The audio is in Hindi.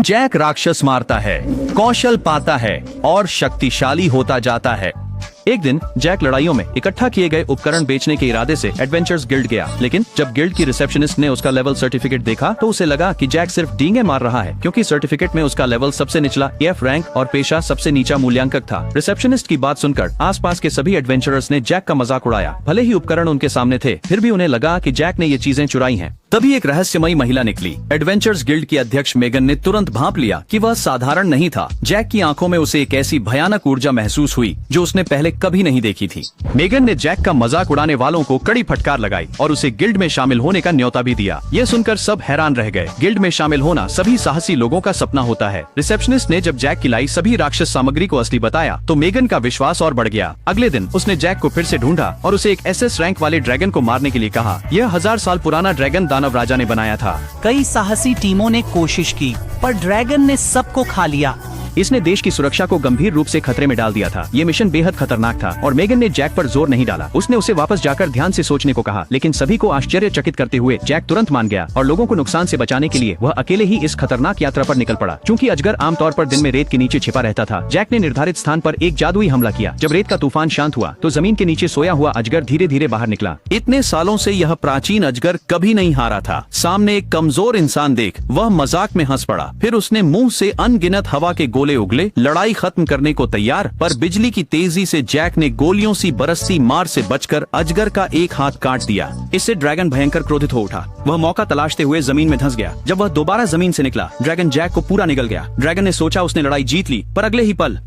जैक राक्षस मारता है, कौशल पाता है और शक्तिशाली होता जाता है। एक दिन जैक लड़ाइयों में इकट्ठा किए गए उपकरण बेचने के इरादे से एडवेंचर्स गिल्ड गया, लेकिन जब गिल्ड की रिसेप्शनिस्ट ने उसका लेवल सर्टिफिकेट देखा तो उसे लगा कि जैक सिर्फ डींगे मार रहा है, क्योंकि सर्टिफिकेट में उसका लेवल सबसे निचला एफ रैंक और पेशा सबसे नीचा मूल्यांकन था। रिसेप्शनिस्ट की बात सुनकर आसपास के सभी एडवेंचरर्स ने जैक का मजाक उड़ाया। भले ही उपकरण उनके सामने थे, फिर भी उन्हें लगा कि जैक ने ये चीजें चुराई हैं। तभी एक रहस्यमयी महिला निकली। एडवेंचर्स गिल्ड की अध्यक्ष मेगन ने तुरंत भांप लिया कि वह साधारण नहीं था। जैक की आंखों में उसे एक ऐसी भयानक ऊर्जा महसूस हुई जो उसने पहले कभी नहीं देखी थी। मेगन ने जैक का मजाक उड़ाने वालों को कड़ी फटकार लगाई और उसे गिल्ड में शामिल होने का न्योता भी दिया। ये सुनकर सब हैरान रह गए। गिल्ड में शामिल होना सभी साहसी लोगों का सपना होता है। रिसेप्शनिस्ट ने जब जैक की लाई सभी राक्षस सामग्री को असली बताया तो मेगन का विश्वास और बढ़ गया। अगले दिन उसने जैक को फिर से ढूंढा और उसे एक SS रैंक वाले ड्रैगन को मारने के लिए कहा। यह 1000 साल पुराना ड्रैगन दानव राजा ने बनाया था। कई साहसी टीमों ने कोशिश की, पर ड्रैगन ने सबको खा लिया। इसने देश की सुरक्षा को गंभीर रूप से खतरे में डाल दिया था। ये मिशन बेहद खतरनाक था और मेगन ने जैक पर जोर नहीं डाला। उसने उसे वापस जाकर ध्यान से सोचने को कहा, लेकिन सभी को आश्चर्यचकित करते हुए जैक तुरंत मान गया और लोगों को नुकसान से बचाने के लिए वह अकेले ही इस खतरनाक यात्रा पर निकल पड़ा। चूंकि अजगर आमतौर पर दिन में रेत के नीचे छिपा रहता था, जैक ने निर्धारित स्थान पर एक जादुई हमला किया। जब रेत का तूफान शांत हुआ तो जमीन के नीचे सोया हुआ अजगर धीरे धीरे बाहर निकला। इतने सालों से यह प्राचीन अजगर कभी नहीं हारा था। सामने एक कमजोर इंसान देख वह मजाक में हंस पड़ा। फिर उसने मुंह से अनगिनत हवा के गोले उगले, लड़ाई खत्म करने को तैयार। पर बिजली की तेजी से जैक ने गोलियों सी बरसती मार से बचकर अजगर का एक हाथ काट दिया। इससे ड्रैगन भयंकर क्रोधित हो उठा। वह मौका तलाशते हुए जमीन में धंस गया। जब वह दोबारा जमीन से निकला, ड्रैगन जैक को पूरा निगल गया। ड्रैगन ने सोचा उसने लड़ाई जीत ली, पर अगले ही पल